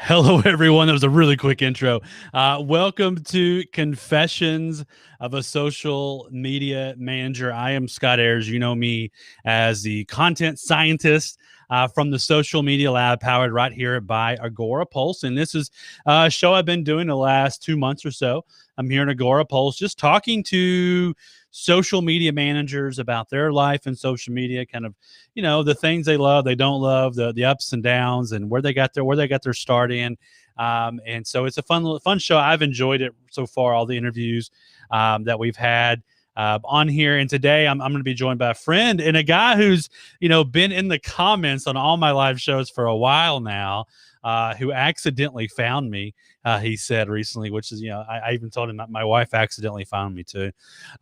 Hello, everyone. That was a really quick intro. Welcome to Confessions of a Social Media Manager. I am Scott Ayers. You know me as the content scientist from the Social Media Lab, powered right here by Agora Pulse. And this is a show I've been doing the last 2 months or so. I'm here in Agora Pulse, just talking to social media managers about their life in social media, kind of, the things they love, they don't love, the ups and downs, and where they got their start in. And so it's a fun show. I've enjoyed it so far, all the interviews that we've had on here. And today I'm going to be joined by a friend and a guy who's, been in the comments on all my live shows for a while now, who accidentally found me. He said recently, which is, I even told him that my wife accidentally found me too.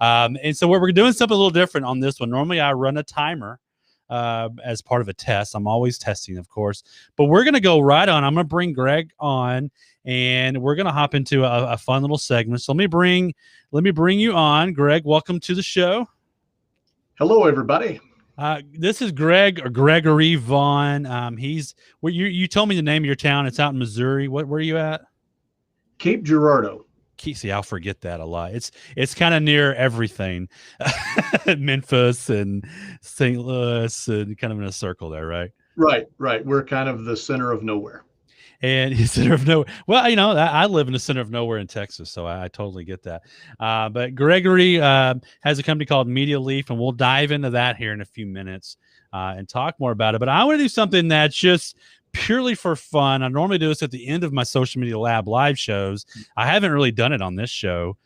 And so we're doing something a little different on this one. Normally I run a timer as part of a test. I'm always testing, of course, but we're going to go right on. I'm going to bring Greg on and we're going to hop into a fun little segment. So let me bring you on. Greg, welcome to the show. Hello, everybody. This is Greg or Gregory Vaughn. You told me the name of your town. It's out in Missouri. Where are you at? Cape Girardeau. See, I'll forget that a lot. It's kind of near everything. Memphis and St. Louis and kind of in a circle there, right? Right. We're kind of the center of nowhere. And center of nowhere. Well, I live in the center of nowhere in Texas, so I totally get that. But Gregory has a company called Media Leaf, and we'll dive into that here in a few minutes and talk more about it. But I want to do something that's just purely for fun. I normally do this at the end of my Social Media Lab live shows. I haven't really done it on this show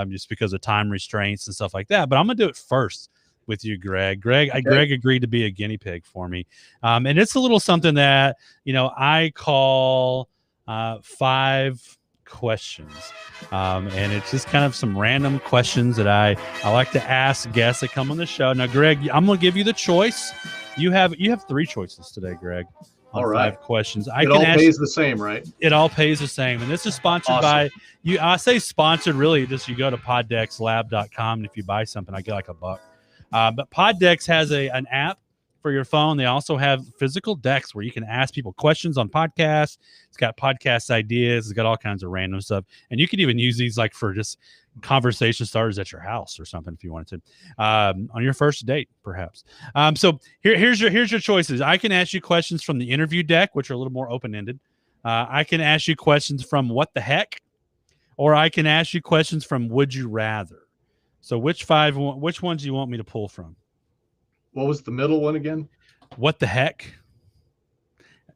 just because of time restraints and stuff like that. But I'm going to do it first with you, Greg. Greg agreed to be a guinea pig for me. And it's a little something that, I call 5 questions. And it's just kind of some random questions that I like to ask guests that come on the show. Now, Greg, I'm going to give you the choice. You have 3 choices today, Greg. All right. 5 questions. It all pays the same, right? It all pays the same. And this is sponsored by you. I say sponsored, really, just you go to poddexlab.com. And if you buy something, I get like $1. But Poddex has an app for your phone. They also have physical decks where you can ask people questions on podcasts. It's got podcast ideas. It's got all kinds of random stuff. And you can even use these like for just conversation starters at your house or something if you wanted to, on your first date, perhaps. So here's your choices. I can ask you questions from the interview deck, which are a little more open-ended. I can ask you questions from What the Heck, or I can ask you questions from Would You Rather. So which ones do you want me to pull from? What was the middle one again? What the heck?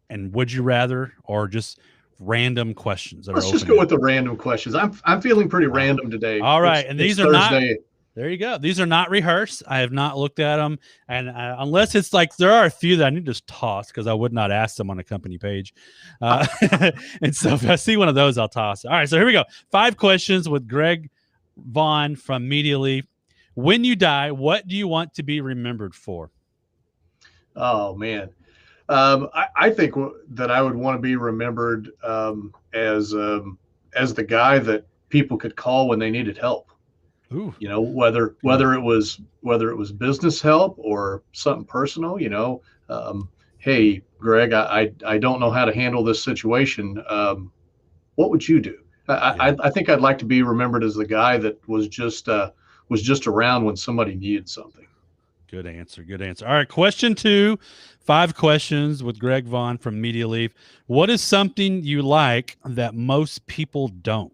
And Would You Rather, or just random questions? Let's just go with the random questions. I'm feeling pretty random today. All right. And these are Thursday. Not, there you go. These are not rehearsed. I have not looked at them. And unless it's like, there are a few that I need to toss because I would not ask them on a company page. And so if I see one of those, I'll toss it. All right. So here we go. 5 questions with Greg Vaughn from Media Leaf. When you die, what do you want to be remembered for? Oh, man. I think that I would want to be remembered as the guy that people could call when they needed help. Ooh. Whether it was business help or something personal. Hey, Greg, I don't know how to handle this situation. What would you do? I think I'd like to be remembered as the guy that was just around when somebody needed something. Good answer. All right. Question 2, 5 questions with Greg Vaughn from Media Leaf. What is something you like that most people don't?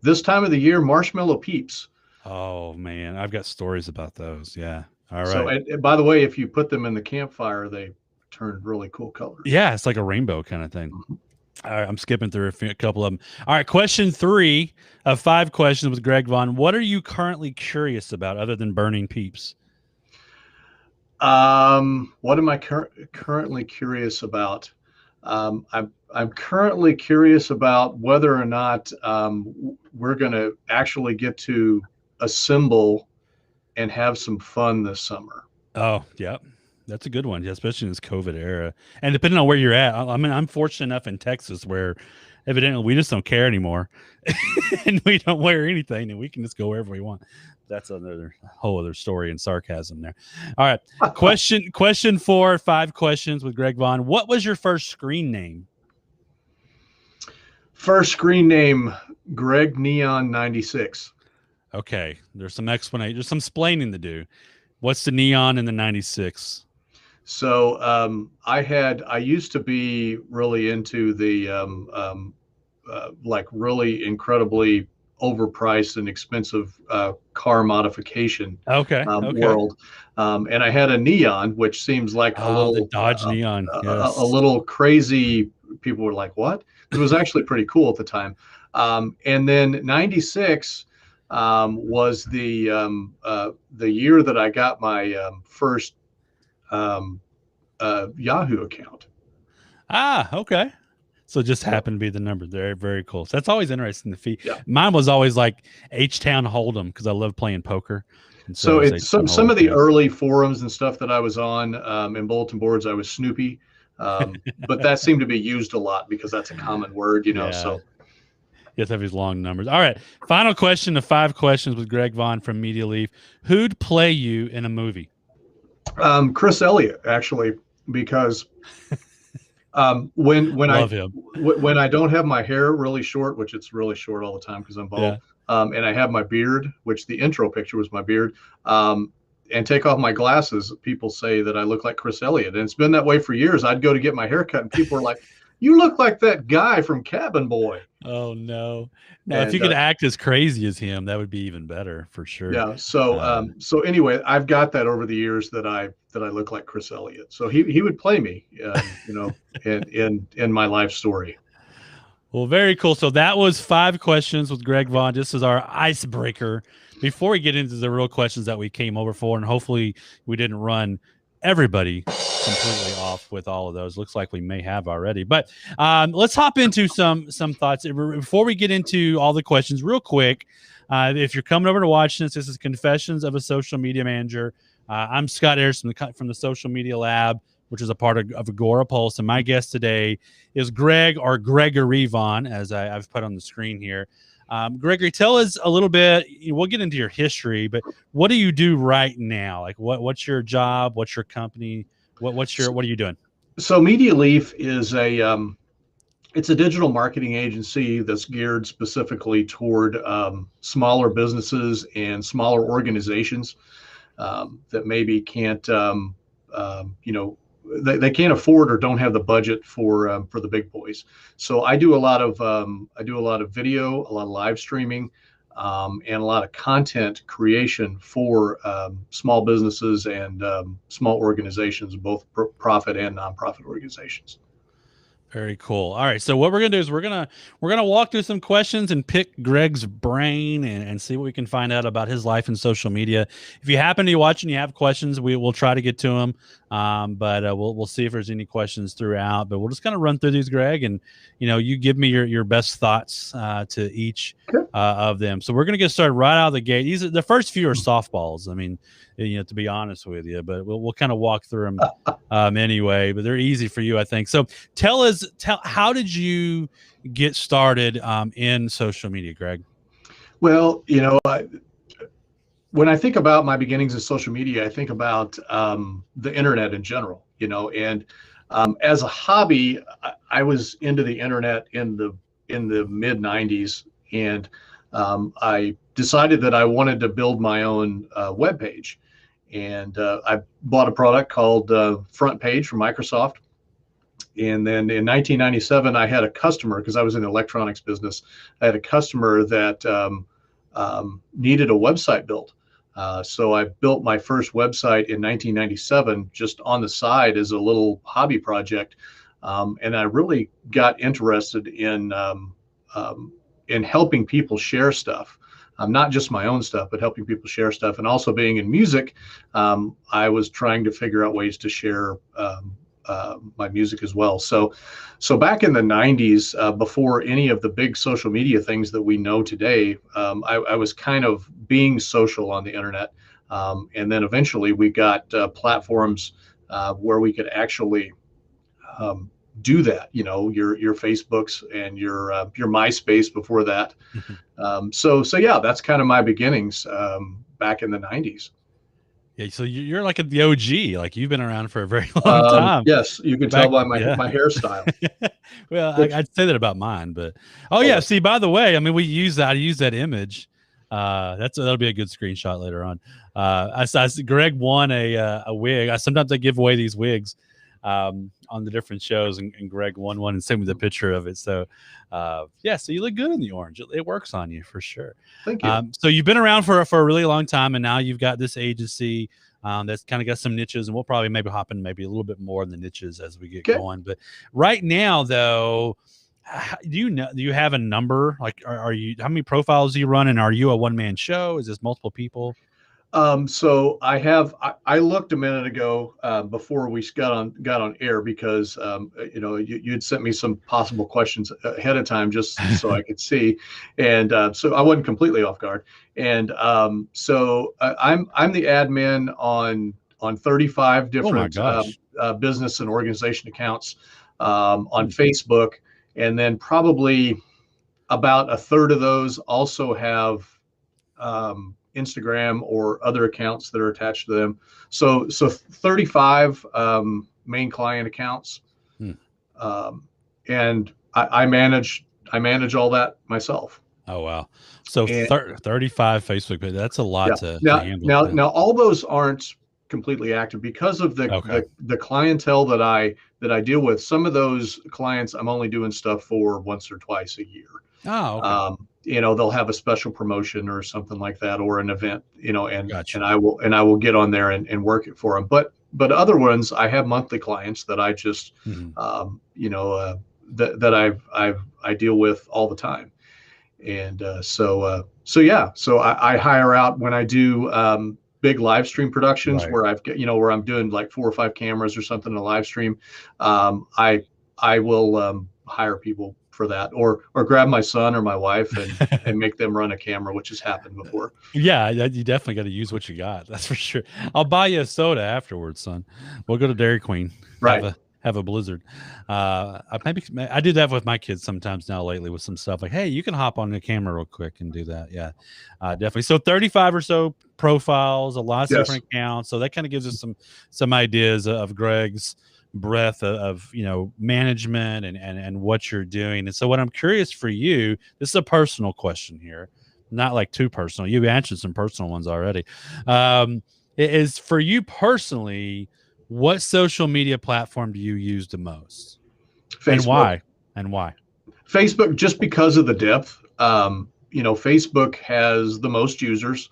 This time of the year, marshmallow peeps. Oh man, I've got stories about those. Yeah. All right. So, and by the way, if you put them in the campfire, they turn really cool colors. Yeah. It's like a rainbow kind of thing. Mm-hmm. All right, I'm skipping through a couple of them. All right, question 3 of 5 questions with Greg Vaughn. What are you currently curious about other than burning peeps? What am I currently curious about? I'm currently curious about whether or not we're going to actually get to assemble and have some fun this summer. Oh, yeah. That's a good one, especially in this COVID era. And depending on where you're at, I mean, I'm fortunate enough in Texas where evidently we just don't care anymore and we don't wear anything and we can just go wherever we want. That's another whole other story and sarcasm there. All right. Question 4, 5 questions with Greg Vaughn. What was your first screen name? First screen name, Greg Neon 96. Okay, there's some explanation. There's some explaining to do. What's the neon in the 96? So I used to be really into the like really incredibly overpriced and expensive car modification Okay, okay. world, and I had a neon, which seems like Oh, the Dodge Neon. a Yes. little crazy. People were like, "What?" Because it was actually pretty cool at the time. And then '96 was the year that I got my first um, Yahoo account. Ah, okay. So it just happened to be the number. Very, very cool. So that's always interesting to see. Yeah. Mine was always like H Town Hold'em because I love playing poker. And so it So was it's H Town some Hold'em. of the Yeah. early forums and stuff that I was on in bulletin boards. I was Snoopy, but that seemed to be used a lot because that's a common word, you know. Yeah. So You have to have these long numbers. All right. Final question of 5 questions with Greg Vaughn from Media Leaf. Who'd play you in a movie? Chris Elliott, actually, because Love him. when I don't have my hair really short, which it's really short all the time because I'm bald, Yeah. and I have my beard, which the intro picture was my beard, and take off my glasses, people say that I look like Chris Elliott, and it's been that way for years. I'd go to get my hair cut, and people were like, "You look like that guy from Cabin Boy." Oh no. Now if you And could act as crazy as him, that would be even better for sure. yeah, so Uh, so anyway, I've got that over the years that I look like Chris Elliott. So he would play me, you know, in my life story. Well, very cool. So that was 5 questions with Greg Vaughn. This is our icebreaker before we get into the real questions that we came over for. And hopefully we didn't run everybody completely off with all of those. Looks like we may have already. But let's hop into some thoughts. Before we get into all the questions, real quick, if you're coming over to watch this, this is Confessions of a Social Media Manager. I'm Scott Ayers from the Social Media Lab, which is a part of Agora Pulse. And my guest today is Greg, or Gregory Vaughn, as I've put on the screen here. Gregory, tell us a little bit. We'll get into your history, but what do you do right now? Like, what's your job? What's your company? What are you doing? So Media Leaf is it's a digital marketing agency that's geared specifically toward smaller businesses and smaller organizations that maybe can't you know, they can't afford or don't have the budget for the big boys. So I do a lot of video, a lot of live streaming, and a lot of content creation for small businesses and small organizations, both profit and nonprofit organizations. Very cool. All right. So what we're gonna do is we're gonna walk through some questions and pick Greg's brain and see what we can find out about his life in social media. If you happen to be watching, you have questions, we will try to get to them. But we'll see if there's any questions throughout. But we'll just kind of run through these, Greg, and you give me your best thoughts to each of them. So we're gonna get started right out of the gate. These are the first few are softballs. I mean, to be honest with you, but we'll kind of walk through them anyway. But they're easy for you, I think. So tell how did you get started in social media, Greg? Well, when I think about my beginnings in social media, I think about the internet in general, and as a hobby, I was into the internet in the mid '90s, and I decided that I wanted to build my own web page, and I bought a product called Front Page from Microsoft. And then in 1997, I had a customer, because I was in the electronics business. I had a customer that needed a website built. So I built my first website in 1997, just on the side as a little hobby project. And I really got interested in helping people share stuff. Not just my own stuff, but helping people share stuff. And also being in music, I was trying to figure out ways to share my music as well. So back in the '90s, before any of the big social media things that we know today, I was kind of being social on the internet. And then eventually we got platforms where we could actually do that, your Facebooks and your MySpace before that. So yeah, that's kind of my beginnings back in the '90s. Yeah, so you're like the OG, like you've been around for a very long time. Yes, you can tell Back, by yeah. my hairstyle. Well, Which I'd say that about mine, but oh oh, yeah. well, See, by the way, I mean we use that. I use that image. That'll be a good screenshot later on. Greg won a wig. Sometimes I give away these wigs on the different shows, and Greg won one and sent me the picture of it. So yeah, so you look good in the orange. It works on you for sure. thank you. So you've been around for a really long time, and now you've got this agency. That's kind of got some niches, and we'll probably maybe hop in maybe a little bit more in the niches as we get Okay. going. But right now, though, do you have a number? Like, are you how many profiles do you run, and are you a one man show? Is this multiple people? So I looked a minute ago before we got on air because you had sent me some possible questions ahead of time just so I could see, and so I wasn't completely off guard. And I'm the admin on 35 Oh my different gosh. business and organization accounts on Hmm. Facebook, and then probably about a third of those also have Instagram or other accounts that are attached to them. So 35 main client accounts, Hmm. and I manage all that myself. Oh wow. So And 35 Facebook pages. That's a lot yeah, to handle. Yeah. now all those aren't completely active because of Okay. the clientele that I deal with. Some of those clients I'm only doing stuff for once or twice a year. Oh, okay. They'll have a special promotion or something like that, or an event, Gotcha. and I will get on there and work it for them. But other ones, I have monthly clients that I just, Mhm. that I deal with all the time. And so yeah, so I hire out when I do big live stream productions Right. where where I'm doing like 4 or 5 cameras or something in a live stream. I will hire people for that, or grab my son or my wife and make them run a camera, which has happened before. Yeah, you definitely got to use what you got. That's for sure. I'll buy you a soda afterwards, son. We'll go to Dairy Queen. Have Right. a blizzard. I do that with my kids sometimes now lately with some stuff like, hey, you can hop on the camera real quick and do that. Yeah, definitely. So 35 or so profiles, a lot of Yes. different accounts. So that kind of gives us some ideas of Greg's breadth of management and what you're doing. And so what I'm curious for you, this is a personal question here, not like too personal. You've answered some personal ones already. It is for you personally, what social media platform do you use the most, and Facebook. why? And why? Facebook, just because of the depth. Facebook has the most users.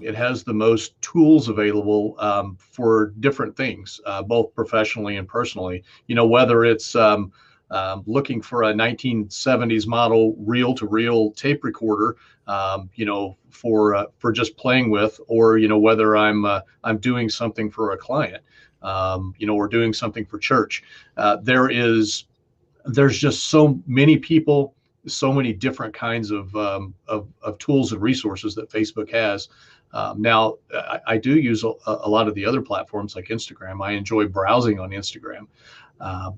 It has the most tools available for different things, both professionally and personally. Whether it's looking for a 1970s model reel-to-reel tape recorder, for just playing with, or whether I'm doing something for a client, or doing something for church. There's just so many people, so many different kinds of tools and resources that Facebook has. Now, I do use a lot of the other platforms like Instagram. I enjoy browsing on Instagram,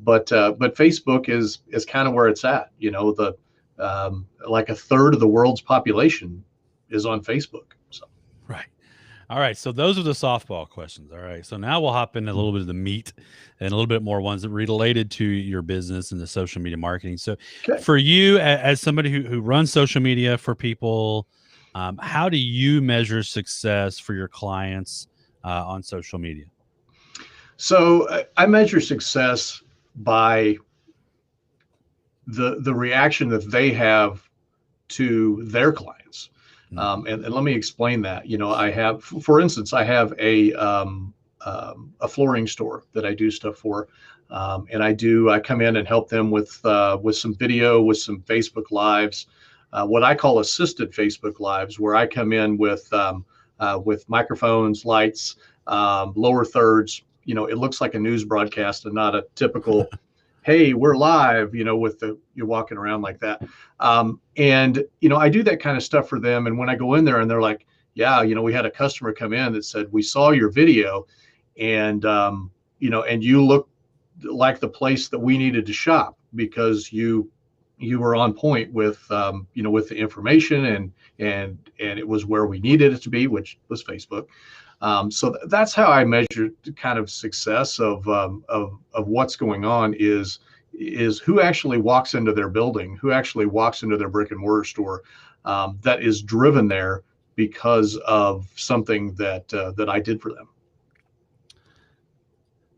but Facebook is kind of where it's at. Like a third of the world's population is on Facebook. So Right. All right. So those are the softball questions. All right. So now we'll hop into a little bit of the meat and a little bit more ones that related to your business and the social media marketing. So okay. for you, as somebody who runs social media for people, how do you measure success for your clients on social media? So I measure success by the reaction that they have to their clients. Mhm. And let me explain that. I have, for instance, I have a flooring store that I do stuff for. And I come in and help them with some video, with some Facebook lives, what I call assisted Facebook lives, where I come in with microphones, lights, lower thirds. It looks like a news broadcast and not a typical, hey, we're live, you're walking around like that. And I do that kind of stuff for them. And when I go in there and they're like, yeah, we had a customer come in that said, we saw your video, and and you look like the place that we needed to shop because you were on point with with the information, and it was where we needed it to be, which was Facebook. So that's how I measure kind of success of what's going on is who actually walks into their building, who actually walks into their brick and mortar store, that is driven there because of something that I did for them.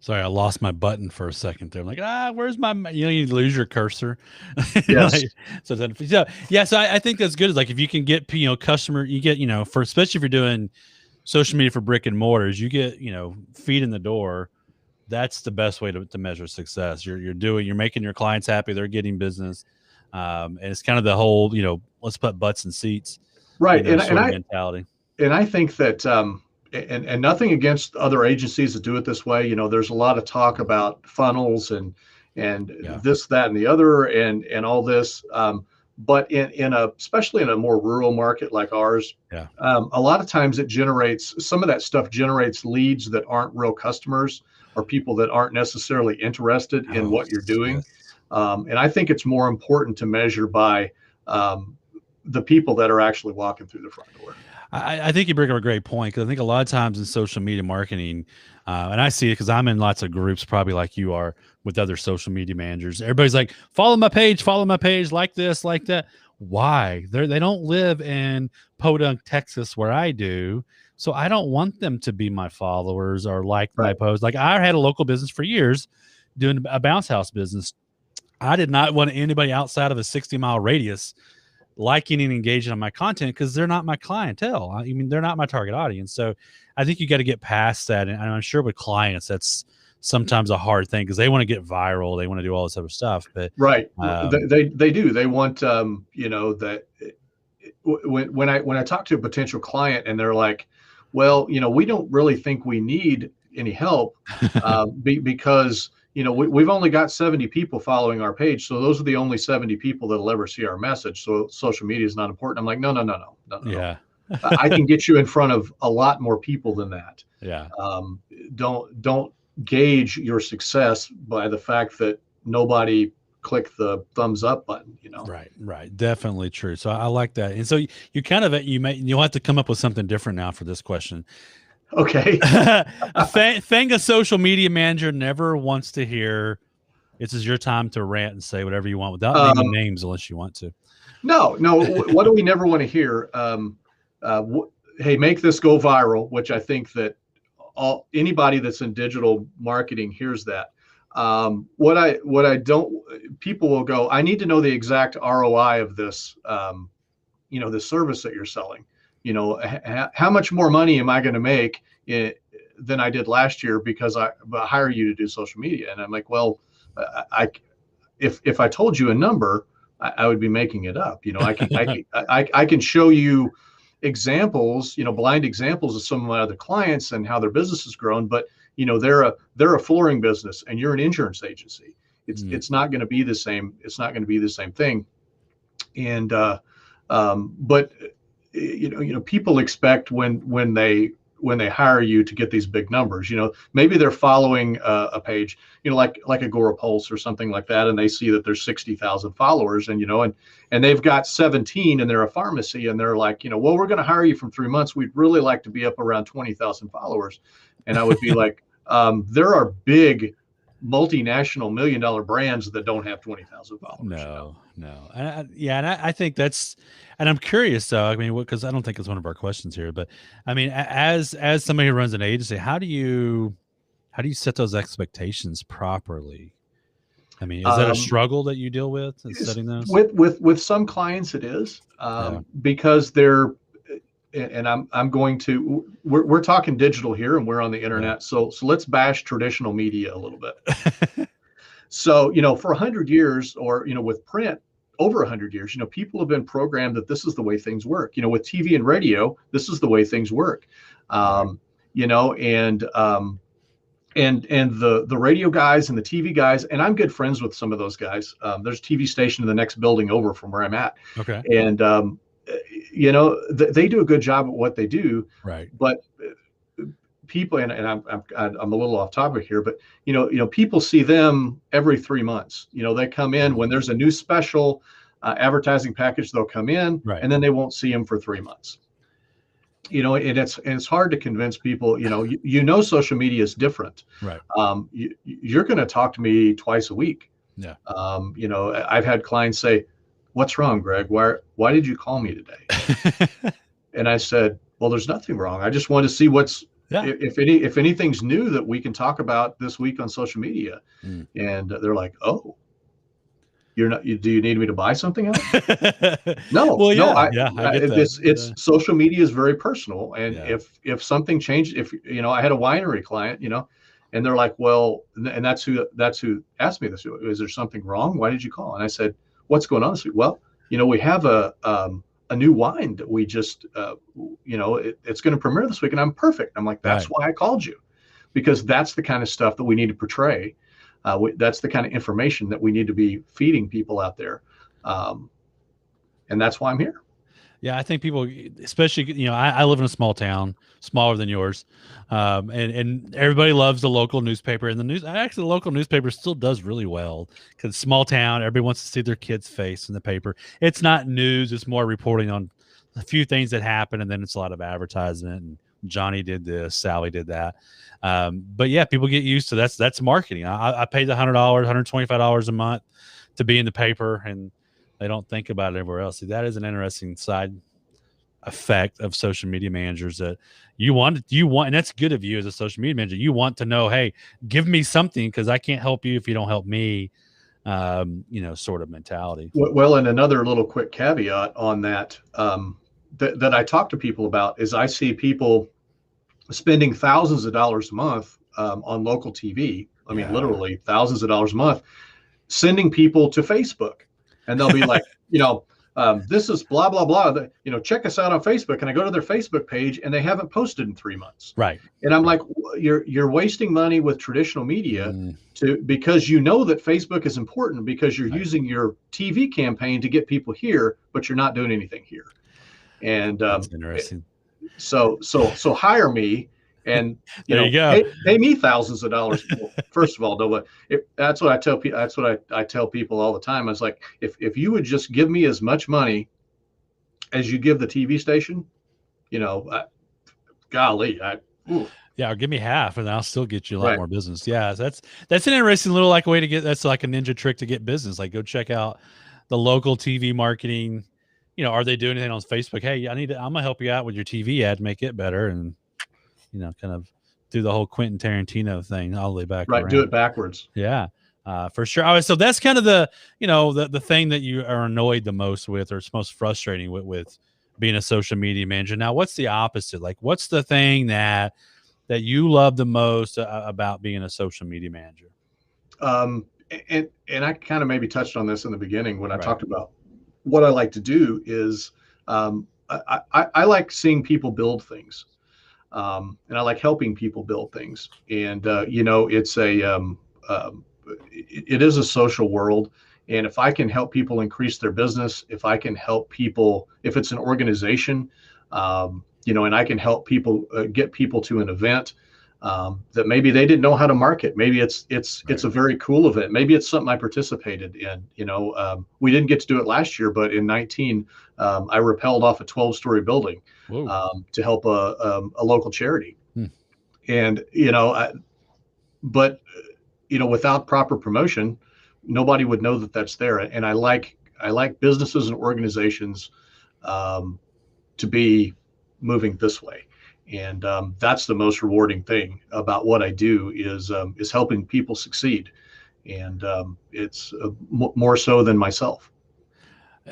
Sorry, I lost my button for a second there. I'm like, where's my, you lose your cursor. Yes. Like, so yeah, so I think that's good. Is like, if you can get, customer, you get, for, especially if you're doing social media for brick and mortars, you get, feet in the door. That's the best way to measure success. You're making your clients happy. They're getting business. And it's kind of the whole, let's put butts in seats, Right. sort of mentality. And I think that, and nothing against other agencies that do it this way. There's a lot of talk about funnels and Yeah. this, that, and the other, and all this. But especially in a more rural market like ours, Yeah. a lot of times some of that stuff generates leads that aren't real customers or people that aren't necessarily interested in what you're doing. Yes. And I think it's more important to measure by the people that are actually walking through the front door. I think you bring up a great point, because I think a lot of times in social media marketing, and I see it because I'm in lots of groups, probably like you are, with other social media managers. Everybody's like, follow my page, like this, like that. Why? They don't live in Podunk, Texas, where I do. So I don't want them to be my followers or like my post. Like, I had a local business for years doing a bounce house business. I did not want anybody outside of a 60-mile radius liking and engaging on my content, because they're not my clientele. I mean, they're not my target audience. So I think you got to get past that. And I'm sure with clients, that's sometimes a hard thing, because they want to get viral. They want to do all this other stuff. But right. They do. They want, that when I talk to a potential client and they're like, well, we don't really think we need any help because we've only got 70 people following our page, so those are the only 70 people that'll ever see our message. So social media is not important. I'm like, no. Yeah. I can get you in front of a lot more people than that. Yeah. Don't gauge your success by the fact that nobody clicked the thumbs up button. Right. Definitely true. So I like that. And so you'll have to come up with something different now for this question. Okay. A thing a social media manager never wants to hear. This is your time to rant and say whatever you want without naming names, unless you want to. No. What do we never want to hear? Hey, make this go viral, which I think that anybody that's in digital marketing hears that. What I don't, people will go, I need to know the exact ROI of this, this service that you're selling. How much more money am I going to make than I did last year because I hire you to do social media? And I'm like, well, if I told you a number, I would be making it up. I can show you examples, blind examples of some of my other clients and how their business has grown, but they're a flooring business and you're an insurance agency. It's not going to be the same. It's not going to be the same thing. And but people expect when they hire you to get these big numbers. Maybe they're following a page, like Agorapulse or something like that, and they see that there's 60,000 followers, and they've got 17, and they're a pharmacy, and they're like, well, we're going to hire you from 3 months. We'd really like to be up around 20,000 followers. And I would be like, there are big multinational $1 million brands that don't have 20,000 followers. No. And I think that's, and I'm curious though, I mean, because I don't think it's one of our questions here, but I mean, as somebody who runs an agency, how do you set those expectations properly? I mean, is that a struggle that you deal with in setting those? With some clients it is, because they're, and I'm going to, we're talking digital here and we're on the internet. So let's bash traditional media a little bit. So, for 100 years or, with print over 100 years, people have been programmed that this is the way things work. With TV and radio, this is the way things work. And the radio guys and the TV guys, and I'm good friends with some of those guys. There's a TV station in the next building over from where I'm at. Okay. And, they do a good job at what they do. Right. But people, and I'm a little off topic here, but people see them every 3 months. They come in when there's a new special advertising package. They'll come in, and then they won't see them for 3 months. and it's hard to convince people. Social media is different. Right. You're going to talk to me twice a week. Yeah. I've had clients say, "What's wrong, Greg? Why did you call me today?" And I said, "Well, there's nothing wrong. I just want to see Yeah. if anything's new that we can talk about this week on social media." Mm. And they're like, "Oh, you're not. Do you need me to buy something else?" No, Well, no. yeah, yeah, I get that. It's social media is very personal, and Yeah. if something changed, if I had a winery client, and they're like, "Well," and that's who asked me this. Is there something wrong? Why did you call? And I said, "What's going on this week?" Well, we have a new wine that we just it's going to premiere this week, and I'm perfect. I'm like, that's Right. why I called you, because that's the kind of stuff that we need to portray. That's the kind of information that we need to be feeding people out there. And that's why I'm here. Yeah, I think people, especially, I live in a small town, smaller than yours, and everybody loves the local newspaper. And actually, the local newspaper still does really well because small town, everybody wants to see their kid's face in the paper. It's not news; it's more reporting on a few things that happen, and then it's a lot of advertisement. And Johnny did this, Sally did that. But yeah, people get used to that's marketing. I paid the $100, $125 a month to be in the paper, and they don't think about it everywhere else. See, that is an interesting side effect of social media managers that you want, and that's good of you as a social media manager. You want to know, hey, give me something because I can't help you if you don't help me. Sort of mentality. Well, and another little quick caveat on that, that I talk to people about is I see people spending thousands of dollars a month on local TV. I mean, literally thousands of dollars a month, sending people to Facebook, and they'll be like, this is blah blah blah. Check us out on Facebook, and I go to their Facebook page, and they haven't posted in 3 months. Right. And I'm like, you're wasting money with traditional media because you know that Facebook is important because you're using your TV campaign to get people here, but you're not doing anything here. And that's interesting. So hire me, and there you go. Pay me thousands of dollars. Well, first of all, that's what I tell people. That's what I tell people all the time. I was like, if you would just give me as much money as you give the TV station, golly, yeah, or give me half, and I'll still get you a lot more business. Yeah, that's an interesting little way to get. That's like a ninja trick to get business. Like, go check out the local TV marketing. Are they doing anything on Facebook? Hey, I'm gonna help you out with your TV ad, make it better, and kind of do the whole Quentin Tarantino thing all the way back. Right, around. do it backwards. Yeah, for sure. So that's kind of the the thing that you are annoyed the most with, or it's most frustrating with being a social media manager. Now, what's the opposite? Like, what's the thing that you love the most about being a social media manager? And I kind of maybe touched on this in the beginning when I talked about what I like to do is I like seeing people build things, and I like helping people build things. And it's it is a social world. And if I can help people increase their business, if I can help people, if it's an organization, and I can help people get people to an event that maybe they didn't know how to market. Maybe it's a very cool event. Maybe it's something I participated in. We didn't get to do it last year, but in 19, I rappelled off a 12-story building to help a local charity. And but without proper promotion, nobody would know that that's there. And I like businesses and organizations to be moving this way. And that's the most rewarding thing about what I do is helping people succeed. And it's more so than myself.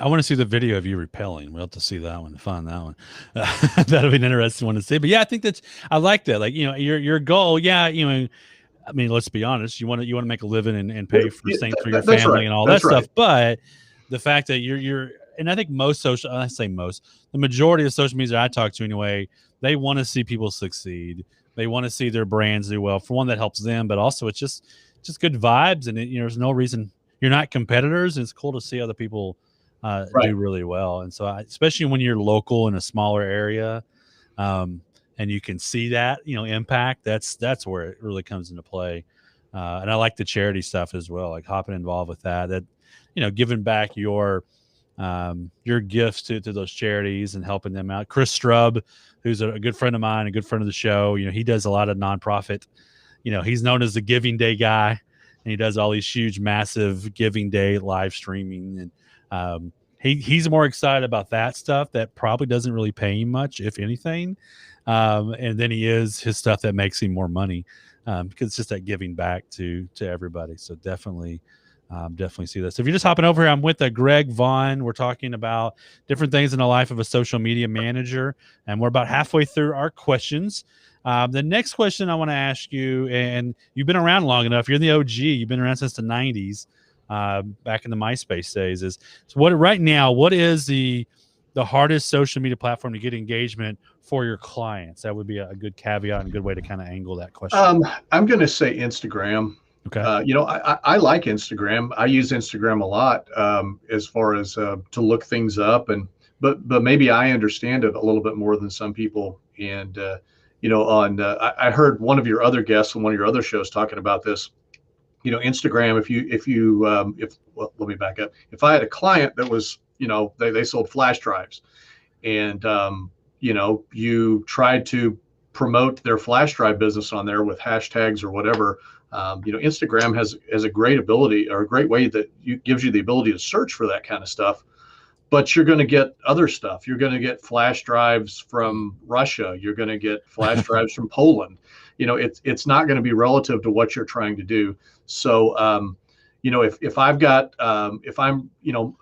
I want to see the video of you repelling. We'll have to see that one, find that one. That'll be an interesting one to see. But yeah, I think I like that. Like, your goal. Yeah. I mean, let's be honest. You want to make a living and pay for things for your family and all that stuff. But the fact that you're, and I think the majority of social media I talk to anyway, they want to see people succeed. They want to see their brands do well. For one, that helps them, but also it's just good vibes. And there's no reason you're not competitors. And it's cool to see other people do really well. And so, especially when you're local in a smaller area, and you can see that impact. That's where it really comes into play. And I like the charity stuff as well, like hopping involved with that. That giving back your your gifts to those charities and helping them out. Chris Strub, who's a good friend of mine, a good friend of the show, he does a lot of nonprofit. He's known as the Giving Day guy, and he does all these huge, massive Giving Day live streaming. And he's more excited about that stuff that probably doesn't really pay him much, if anything. And then he is his stuff that makes him more money, because it's just that giving back to everybody. So definitely see this. If you're just hopping over here, I'm with Greg Vaughn. We're talking about different things in the life of a social media manager, and we're about halfway through our questions. The next question I want to ask you, and you've been around long enough. You're in the OG. You've been around since the '90s, back in the MySpace days. What is the hardest social media platform to get engagement for your clients? That would be a good caveat and a good way to kind of angle that question. I'm going to say Instagram. Okay. I like Instagram. I use Instagram a lot, as far as to look things up, but maybe I understand it a little bit more than some people. And I heard one of your other guests on one of your other shows talking about this. Instagram. Well, let me back up. If I had a client that was, they sold flash drives, and you tried to promote their flash drive business on there with hashtags or whatever. Instagram has a great ability, or a great way that gives you the ability to search for that kind of stuff. But you're going to get other stuff. You're going to get flash drives from Russia. You're going to get flash drives from Poland. It's not going to be relative to what you're trying to do. So, if I'm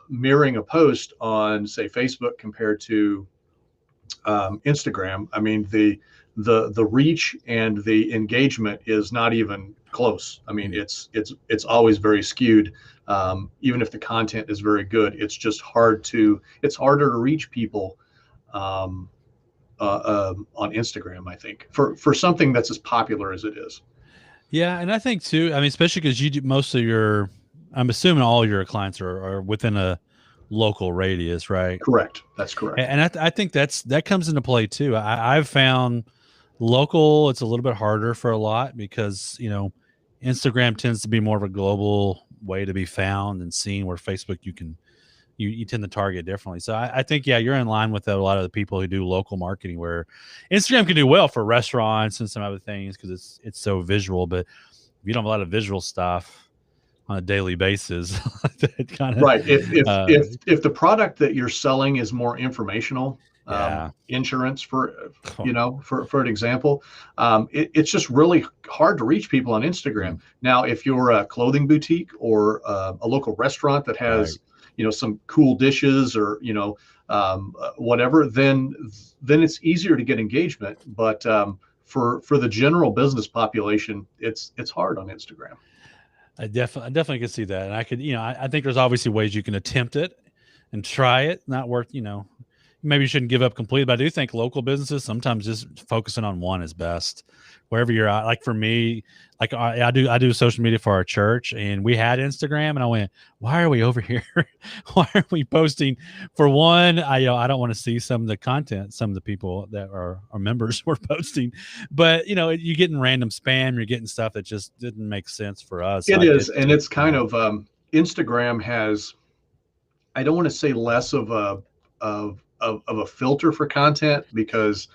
mirroring a post on, say, Facebook compared to Instagram, I mean, the reach and the engagement is not even close. I mean, it's always very skewed. Even if the content is very good, it's just harder to reach people on Instagram, I think, for something that's as popular as it is. Yeah, and I think too, I mean, especially because you do most of I'm assuming all your clients are within a local radius, right? Correct. That's correct. And I think that comes into play too. I've found local, it's a little bit harder for a lot because, Instagram tends to be more of a global way to be found and seen, where Facebook you tend to target differently. So I think, yeah, you're in line with a lot of the people who do local marketing, where Instagram can do well for restaurants and some other things because it's so visual. But if you don't have a lot of visual stuff on a daily basis, it kind of right. If the product that you're selling is more informational, yeah. Insurance for an example, it's just really hard to reach people on Instagram. Mm. Now, if you're a clothing boutique or a local restaurant that has some cool dishes or whatever, then it's easier to get engagement. But for the general business population, it's hard on Instagram. I definitely can see that, and I could, I think there's obviously ways you can attempt it and try it. Not worth, maybe you shouldn't give up completely, but I do think local businesses sometimes just focusing on one is best. Wherever you're at, like for me, like I do social media for our church, and we had Instagram, and I went, why are we over here? Why are we posting? For one, I don't want to see some of the content some of the people that are members were posting, but you're getting random spam, you're getting stuff that just didn't make sense for us. It is, and it's kind of Instagram has, I don't want to say less of a filter for content, because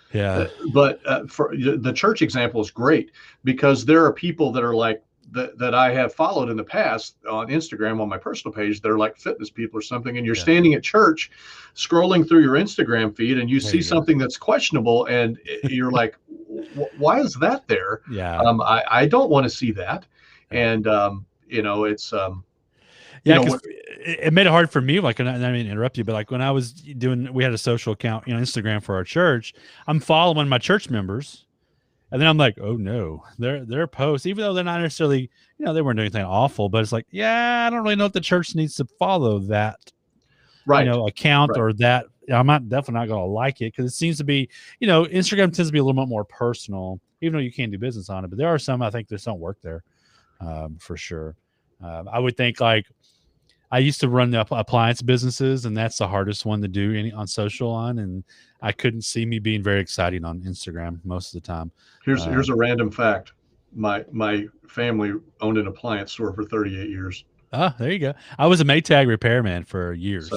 but for the church example is great, because there are people that are like that I have followed in the past on Instagram on my personal page. They're like fitness people or something, and you're standing at church scrolling through your Instagram feed, and you see something that's questionable, and you're like, why is that there? I don't want to see that. And it's it made it hard for me. Like, and I mean, interrupt you, but like when I was we had a social account, Instagram for our church. I'm following my church members, and then I'm like, oh no, their posts, even though they're not necessarily, they weren't doing anything awful, but it's like, yeah, I don't really know if the church needs to follow that, account or that. I'm definitely not going to like it, because it seems to be, Instagram tends to be a little bit more personal, even though you can do business on it. But there are some I think that don't work there, for sure. I would think, like, I used to run the appliance businesses, and that's the hardest one to do on social on. And I couldn't see me being very exciting on Instagram most of the time. Here's a random fact. My family owned an appliance store for 38 years. Oh, there you go. I was a Maytag repairman for years.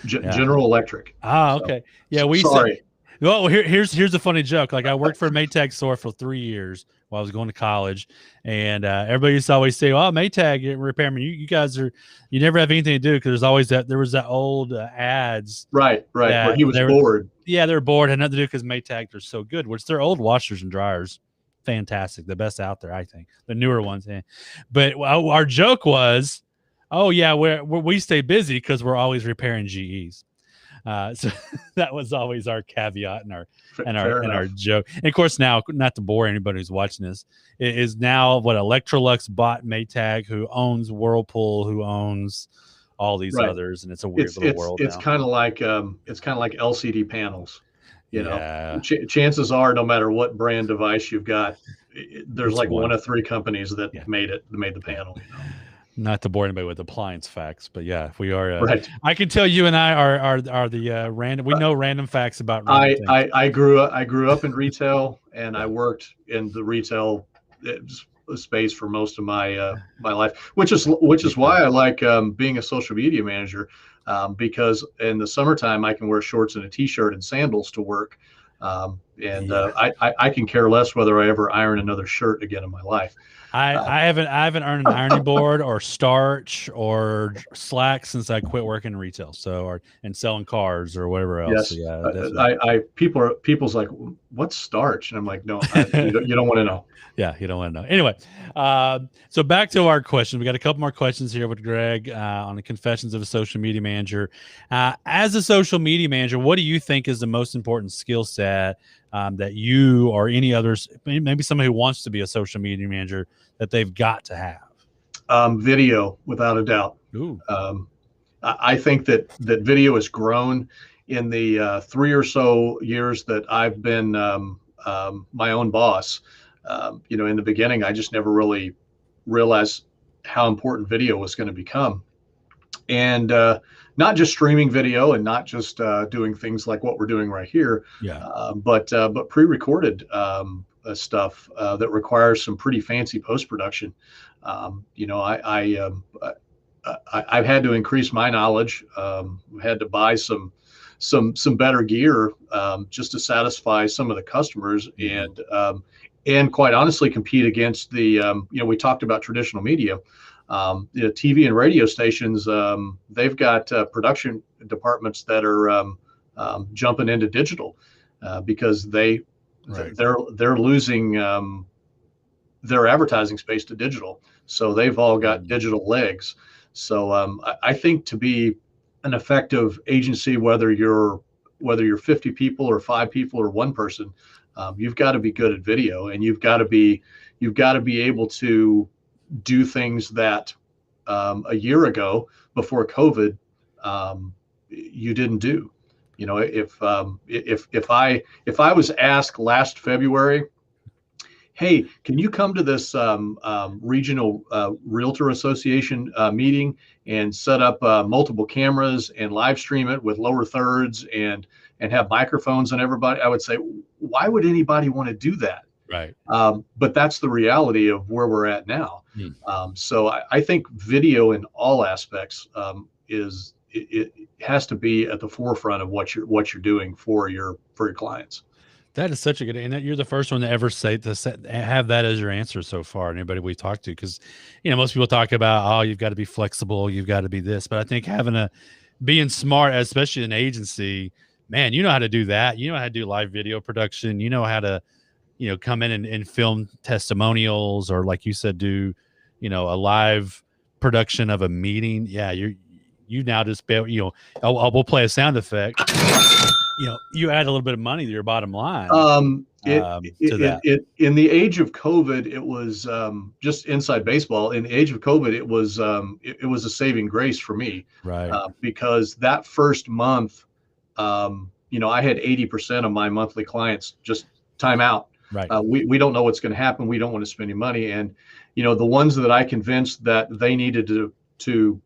Yeah. General Electric. Ah, So, okay. Yeah, we say. sorry. Well, here's a funny joke. Like I worked for a Maytag store for 3 years while I was going to college, and everybody used to always say, "Oh, Maytag repairman, you guys are you never have anything to do because there's always there was that old ads Right, where that he was they were bored. yeah they're bored had nothing to do because Maytag are so good, which they're old washers and dryers, fantastic, the best out there I think, the newer ones. But our joke was, oh yeah, we stay busy because we're always repairing GEs. So that was always our caveat and our Fair and our enough. joke. And of course, now not to bore anybody who's watching this, it is now what Electrolux bought Maytag, who owns Whirlpool, who owns all these Right. others, and it's a weird It's little it's world it's now. kind of like LCD panels. You know, Yeah, chances are, no matter what brand device you've got, there's it's like one one. of three companies that Yeah, made the yeah. panel. You know, Not to bore anybody with appliance facts, but yeah, we are. right. I can tell you and I are the random. We know random facts about random things. I grew up in retail, and I Yeah, worked in the retail space for most of my life, which is me too. why I like being a social media manager, because in the summertime I can wear shorts and a t-shirt and sandals to work, and Yeah. I can care less whether I ever iron another shirt again in my life. Uh, I haven't earned an ironing board or starch or slack since I quit working in retail. So or and selling cars or whatever else. So yes, yeah, definitely. people's like, what's starch, and I'm like, no, you don't want to know. Yeah, you don't want to know. Anyway, so back to our question. We got a couple more questions here with Greg on the confessions of a social media manager. As a social media manager, what do you think is the most important skill set that you or any others, maybe somebody who wants to be a social media manager, that they've got to have? Video, without a doubt. Ooh, Um, I think that video has grown in the 3 or so years that I've been my own boss. In the beginning, I just never really realized how important video was going to become, and not just streaming video and not just doing things like what we're doing right here, yeah. but pre-recorded stuff that requires some pretty fancy post-production. I've had to increase my knowledge. Had to buy some better gear just to satisfy some of the customers, Mm-hmm. and quite honestly compete against the we talked about traditional media. TV and radio stations, they've got production departments that are jumping into digital because Right. they're losing their advertising space to digital. So they've all got Mm-hmm. digital legs. So I think to be an effective agency, whether you're 50 people or 5 people or one person, you've got to be good at video, and you've got to be able to do things that a year ago, before COVID, you didn't do. If I was asked last February, hey, can you come to this regional realtor association meeting and set up multiple cameras and live stream it with lower thirds and have microphones on everybody? I would say, why would anybody want to do that? Right. But that's the reality of where we're at now. Mm. So I think video in all aspects it has to be at the forefront of what you're doing for your clients. That is such a good, and that you're the first one to ever have that as your answer so far. Anybody we talk to, because most people talk about, oh, you've got to be flexible, you've got to be this, but I think being smart, especially an agency, man, you know how to do that. You know how to do live video production. You know how to, come in and film testimonials, or like you said, do, a live production of a meeting. Yeah, you now just we'll play a sound effect. You add a little bit of money to your bottom line to that. In the age of COVID, it was just inside baseball. In the age of COVID, it was a saving grace for me, Right. because that first month, I had 80% of my monthly clients just time out. Right. We don't know what's going to happen. We don't want to spend any money, and the ones that I convinced that they needed to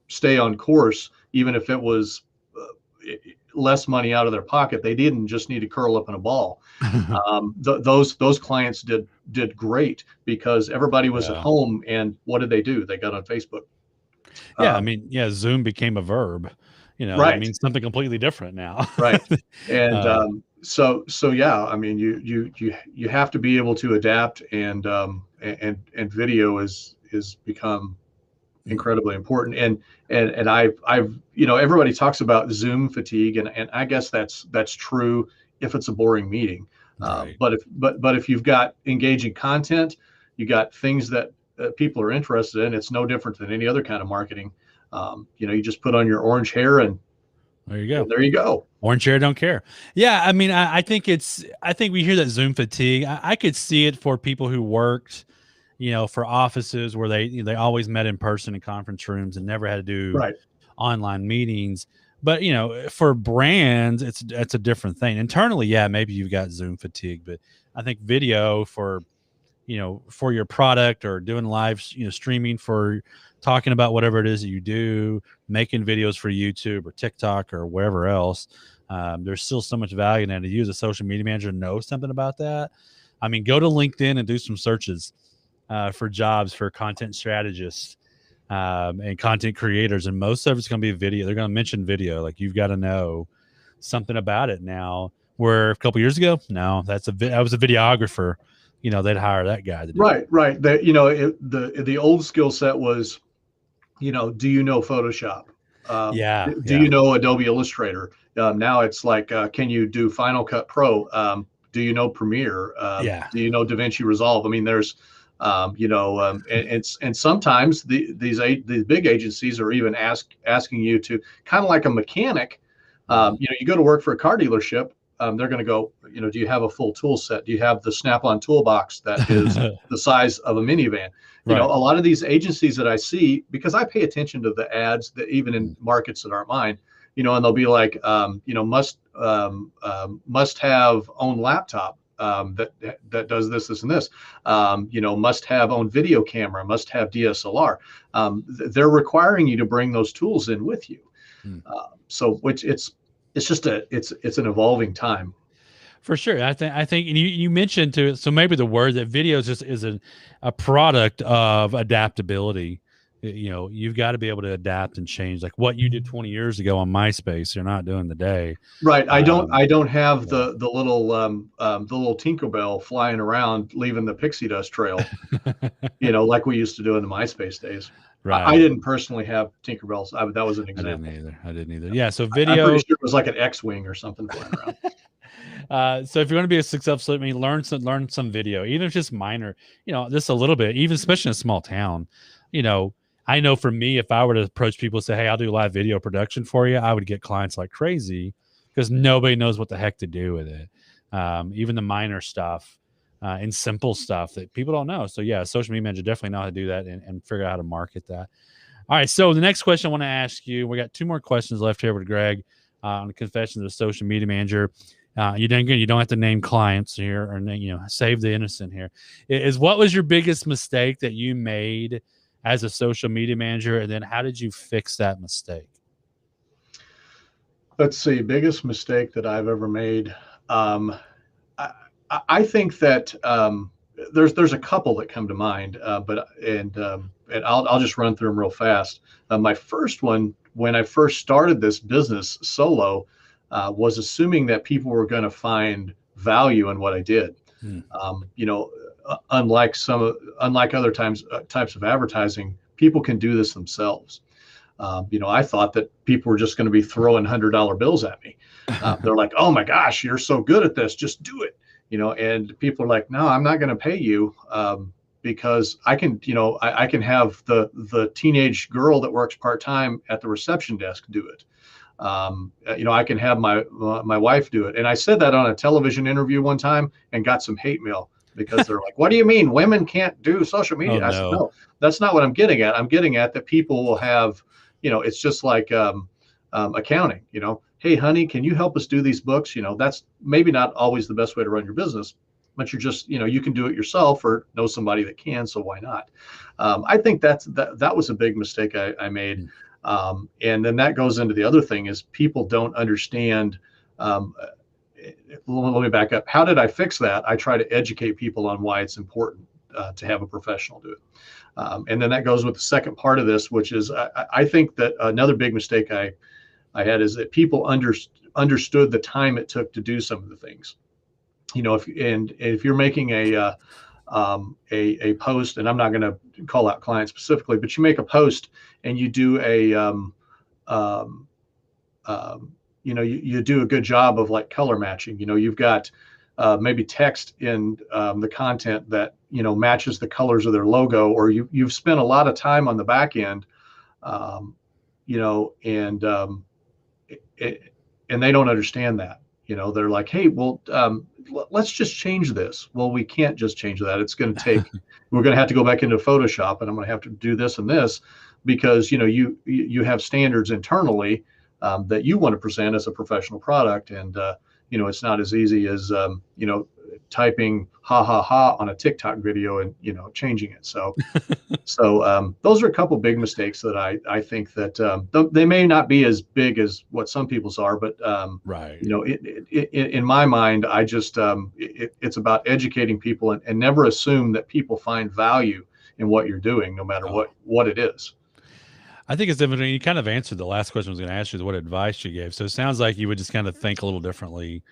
stay on course, even if it was less money out of their pocket, they didn't just need to curl up in a ball. Those clients did great because everybody was at Yeah. home, and what did they do? They got on Facebook. Yeah, I mean, Zoom became a verb. That Right. means something completely different now. Right. And uh, so yeah, I mean, you have to be able to adapt, and video is become incredibly important. And I've everybody talks about Zoom fatigue, and I guess that's true if it's a boring meeting. right. But if you've got engaging content, you got things that people are interested in. It's no different than any other kind of marketing. You just put on your orange hair, There you go. and there you go. Orange hair don't care. Yeah, I mean, I think I think we hear that Zoom fatigue. I could see it for people who worked, for offices where they always met in person in conference rooms and never had to do Right. online meetings. But for brands, it's a different thing. Internally, yeah, maybe you've got Zoom fatigue, but I think video for your product or doing live, streaming for talking about whatever it is that you do, making videos for YouTube or TikTok or wherever else. There's still so much value in that. To use a social media manager, know something about that. I mean, go to LinkedIn and do some searches for jobs for content strategists and content creators, and most of it's going to be video. They're going to mention video. Like, you've got to know something about it now. Where a couple years ago, no, that was a videographer. They'd hire that guy to do it. Right. The old skill set was, do you know Photoshop? Yeah, Do yeah, you know Adobe Illustrator? Now it's like, can you do Final Cut Pro? Do you know Premiere? yeah. Do you know DaVinci Resolve? I mean, there's, and sometimes these big agencies are even asking you to, kind of like a mechanic. You go to work for a car dealership. They're going to go, do you have a full tool set? Do you have the Snap-on toolbox that is the size of a minivan? A Right. lot of these agencies that I see, because I pay attention to the ads that even in markets that aren't mine, and they'll be like, must have own laptop that does this, and this, must have own video camera, must have DSLR. They're requiring you to bring those tools in with you. Mm. So which it's just it's an evolving time. For sure. I think and you mentioned to, so maybe the word that video is a product of adaptability. You've got to be able to adapt and change, like what you did 20 years ago on MySpace, you're not doing today. Right. Um, I don't have yeah. the little Tinkerbell flying around leaving the pixie dust trail, like we used to do in the MySpace days. I Right. didn't personally have Tinkerbells. That was an example. I didn't either. Yeah. So I'm pretty video. sure it was like an X-wing or something flying around. So if you want to be a successful, learn some video, even if it's just minor, just a little bit, even especially in a small town. I know for me, if I were to approach people and say, "Hey, I'll do live video production for you," I would get clients like crazy because nobody knows what the heck to do with it. Even the minor stuff and simple stuff that people don't know. So yeah, social media manager definitely know how to do that and figure out how to market that. All right. So the next question I want to ask you, we got two more questions left here with Greg on the confessions of a social media manager. You don't have to name clients here or save the innocent here. Is what was your biggest mistake that you made as a social media manager, and then how did you fix that mistake? Let's see, biggest mistake that I've ever made. I, I think that there's a couple that come to mind, and I'll just run through them real fast. My first one, when I first started this business solo, was assuming that people were going to find value in what I did. Hmm. Unlike other types of advertising, people can do this themselves. I thought that people were just going to be throwing $100 bills at me. They're like, "Oh my gosh, you're so good at this, just do it." And people are like, "No, I'm not going to pay you because I can, I can have the teenage girl that works part-time at the reception desk do it. I can have my wife do it." And I said that on a television interview one time and got some hate mail because they're like, "What do you mean women can't do social Oh media?" I said, no. "No, that's not what I'm getting at. I'm getting at that people will have, it's just like accounting. Hey, honey, can you help us do these books? That's maybe not always the best way to run your business, but you're just, you can do it yourself or know somebody that can. So why not?" I think that was a big mistake I made. And then that goes into the other thing is people don't understand. Let me back up. How did I fix that? I try to educate people on why it's important to have a professional do it. And then that goes with the second part of this, which is I think that another big mistake I had is that people understood the time it took to do some of the things. If you're making a post, and I'm not going to call out clients specifically, but you make a post and you do um, you do a good job of like color matching. You've got maybe text in the content that matches the colors of their logo, or you've spent a lot of time on the back end, um, and and they don't understand that. They're like, hey, well, let's just change this. Well, we can't just change that. It's going to take. We're going to have to go back into Photoshop, and I'm going to have to do this and this because you have standards internally that you want to present as a professional product, and it's not as easy as typing ha ha ha on a TikTok video and changing it. So those are a couple big mistakes that I think that they may not be as big as what some people's are, but Right. In my mind, I just it's about educating people and never assume that people find value in what you're doing, no matter what it is. I think it's different. You kind of answered the last question I was going to ask you, is what advice you gave. So it sounds like you would just kind of think a little differently,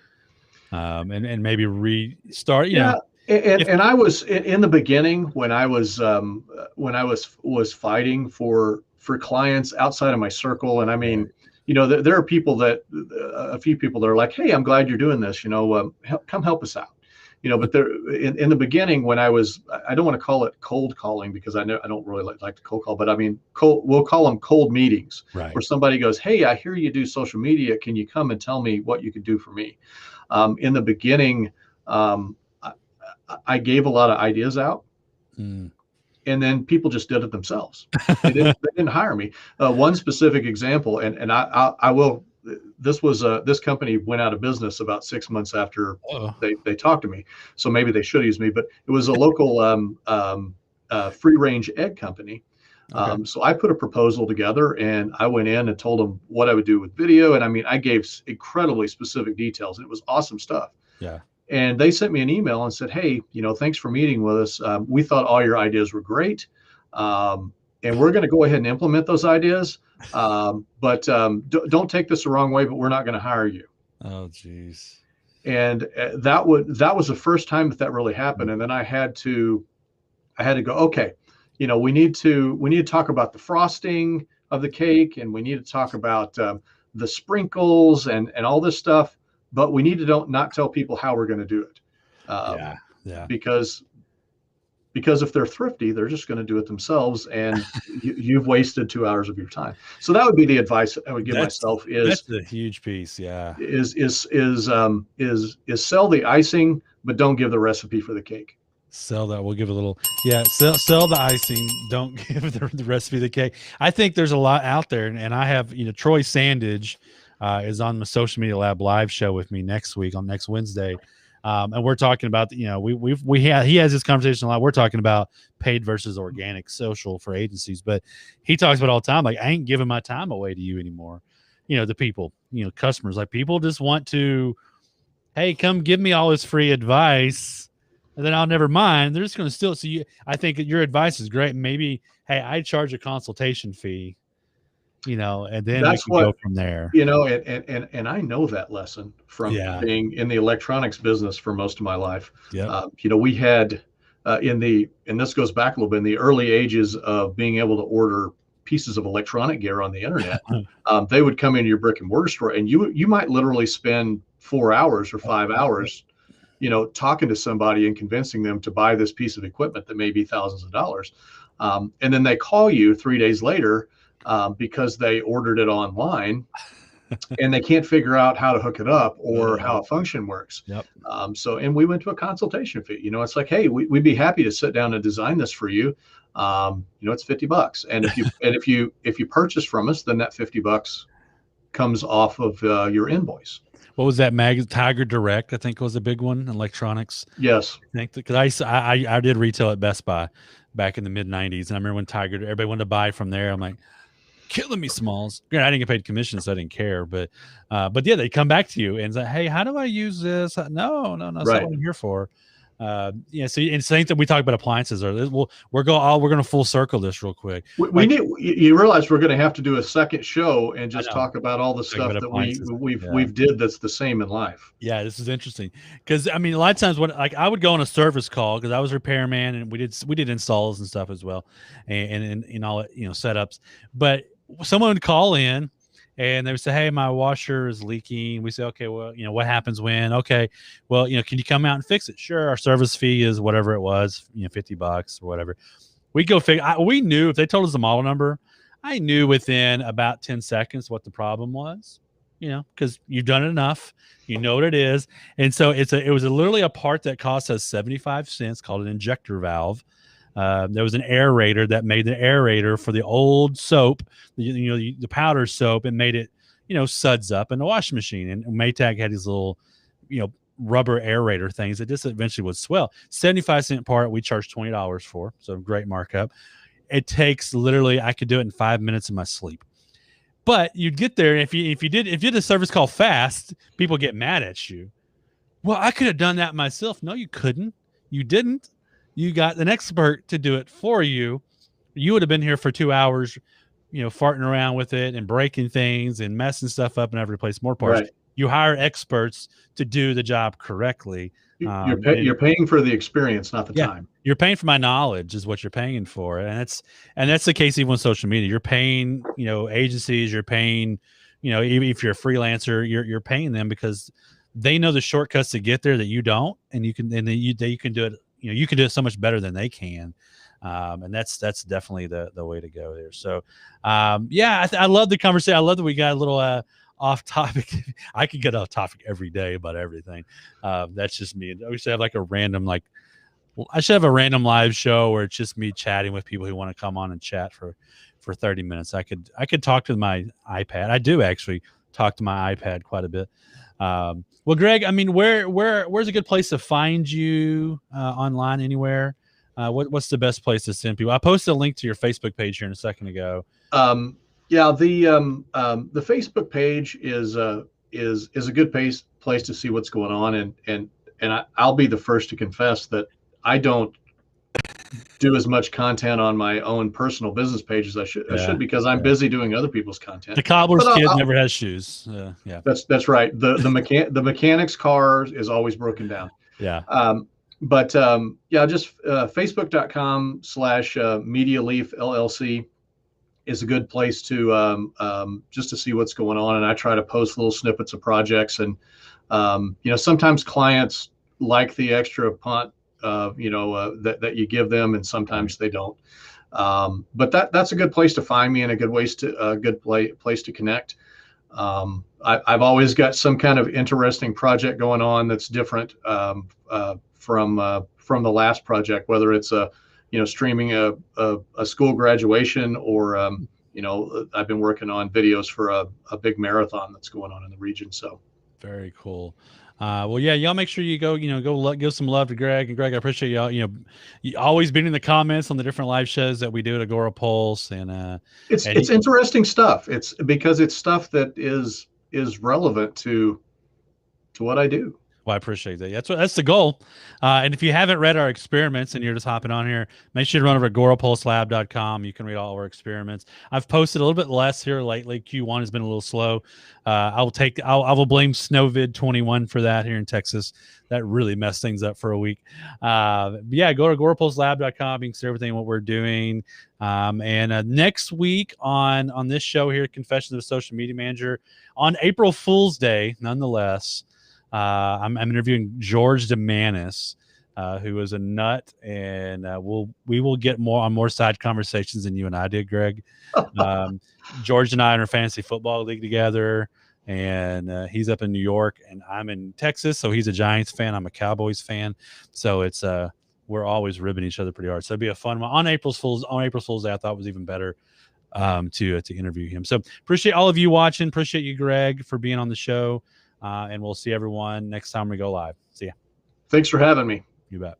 and maybe restart. Yeah, and I was in the beginning when I was fighting for clients outside of my circle, and I mean, Right. there are people that a few people that are like, hey, I'm glad you're doing this. Come help us out. But there in the beginning when I don't want to call it cold calling because I don't really like to cold call, but I mean, we'll call them cold meetings Right. where somebody goes, hey, I hear you do social media. Can you come and tell me what you could do for me? In the beginning, um, I gave a lot of ideas out, Mm. and then people just did it themselves. They didn't hire me. One specific example, and I will. This company went out of business about 6 months after Oh, they talked to me. So maybe they should use me, but it was a local free range egg company. okay. So I put a proposal together and I went in and told them what I would do with video. And I mean, I gave incredibly specific details and it was awesome stuff. Yeah. And they sent me an email and said, hey, thanks for meeting with us. We thought all your ideas were great. And we're going to go ahead and implement those ideas. But don't take this the wrong way, but we're not going to hire you. Oh, geez. And that was the first time that really happened. And then I had to go, okay, we need to talk about the frosting of the cake, and we need to talk about the sprinkles and all this stuff, but we need to not tell people how we're going to do it, Yeah. Yeah. because if they're thrifty, they're just going to do it themselves, and you've wasted 2 hours of your time. So that would be the advice I would give That's myself: that's a huge piece. Yeah. is sell the icing, but don't give the recipe for the cake. Sell that. We'll give a little. Yeah. Sell the icing. Don't give the recipe of the cake. I think there's a lot out there, and I have Troy Sandage is on the Social Media Lab live show with me next week on next Wednesday. And we're talking about he has this conversation a lot. We're talking about paid versus organic social for agencies, but he talks about all the time, like, I ain't giving my time away to you anymore. To people, customers, like, people just want to, hey, come give me all this free advice and then I'll never mind. They're just going to steal it. So I think your advice is great. Maybe, hey, I charge a consultation fee, and then we That's can go what from there. and I know that lesson from Yeah. being in the electronics business for most of my life. Yep. We had and this goes back a little bit, in the early ages of being able to order pieces of electronic gear on the internet. They would come into your brick and mortar store, and you might literally spend 4 hours or 5 hours, talking to somebody and convincing them to buy this piece of equipment that may be thousands of dollars. And then they call you 3 days later because they ordered it online and they can't figure out how to hook it up or how a function works. Yep. And we went to a consultation fee. It's like, hey, we'd be happy to sit down and design this for you. It's $50. And if you purchase from us, then that $50 comes off of your invoice. What was that Tiger Direct? I think was a big one. Electronics. Yes. I think because I did retail at Best Buy back in the mid '90s, and I remember when everybody wanted to buy from there. I'm like, killing me, Smalls. I didn't get paid commission, so I didn't care. But yeah, they come back to you and say, hey, how do I use this? No, that's Right. not what I'm here for. Yeah. So, and same thing we talk about appliances, or we're going to full circle this real quick. We need. You realize we're going to have to do a second show and just talk about all the Talk about stuff that appliances. we've did that's the same in life. Yeah, this is interesting because I mean, a lot of times when like I would go on a service call because I was a repairman and we did installs and stuff as well, and all setups. But someone would call in and they would say, "Hey, my washer is leaking." We say, "Okay, well, what happens when? Okay, well, can you come out and fix it?" Sure. Our service fee is whatever it was, $50 or whatever. We go figure. We knew if they told us the model number, I knew within about 10 seconds what the problem was. Because you've done it enough, you know what it is. And so it was literally a part that cost us 75 cents called an injector valve. There was an aerator that made the aerator for the old soap, the powder soap, and made it, suds up in the washing machine. And Maytag had these little, rubber aerator things that just eventually would swell. 75-cent part we charged $20 for. So great markup. It takes literally, I could do it in 5 minutes in my sleep. But you'd get there, and if you did a service call fast, people get mad at you. Well, I could have done that myself. No, you couldn't. You didn't. You got an expert to do it for you. You would have been here for 2 hours, farting around with it and breaking things and messing stuff up and having to replace more parts. Right. You hire experts to do the job correctly. You're paying for the experience, not the time. You're paying for my knowledge is what you're paying for. And that's the case even with social media. You're paying, agencies, you're paying, even if you're a freelancer, you're paying them because they know the shortcuts to get there that you don't, and you can do it, you can do it so much better than they can. And that's definitely the way to go there. So, I love the conversation. I love that we got a little, off topic. I could get off topic every day about everything. That's just me. I should have I should have a random live show where it's just me chatting with people who want to come on and chat for 30 minutes. I could talk to my iPad. I do actually talk to my iPad quite a bit. Well, Greg, I mean, where's a good place to find you online anywhere? What's the best place to send people? I posted a link to your Facebook page here in a second ago. Yeah, the Facebook page is a good place to see what's going on, and I'll be the first to confess that I don't do as much content on my own personal business page as I should because I'm busy doing other people's content. The cobbler's kid never has shoes. Yeah, that's right. The mechanic's car is always broken down. Yeah. Just facebook.com/Media Leaf LLC. Is a good place to just to see what's going on, and I try to post little snippets of projects, and sometimes clients like the extra punt that you give them, and sometimes they don't. But that's a good place to find me and a good place to connect. I've always got some kind of interesting project going on that's different from the last project, whether it's streaming a school graduation or, I've been working on videos for a big marathon that's going on in the region. So very cool. Y'all make sure you go give some love to Greg. And Greg, I appreciate y'all, you always being in the comments on the different live shows that we do at Agora Pulse. And it's interesting stuff. It's because it's stuff that is relevant to what I do. Well, I appreciate that. That's the goal. And if you haven't read our experiments and you're just hopping on here, make sure to run over to agorapulselab.com. You can read all of our experiments. I've posted a little bit less here lately. Q1 has been a little slow. I will blame Snowvid 21 for that here in Texas. That really messed things up for a week. Go to agorapulselab.com. You can see everything what we're doing. And next week on this show here, Confessions of a Social Media Manager, on April Fool's Day, nonetheless, I'm interviewing George DeManis, who is a nut, and we will get more side conversations than you and I did, Greg. George and I are in a fantasy football league together, and he's up in New York, and I'm in Texas. So he's a Giants fan, I'm a Cowboys fan. So it's we're always ribbing each other pretty hard. So it'd be a fun one on April Fool's Day. I thought was even better to interview him. So appreciate all of you watching. Appreciate you, Greg, for being on the show. And we'll see everyone next time we go live. See ya. Thanks for having me. You bet.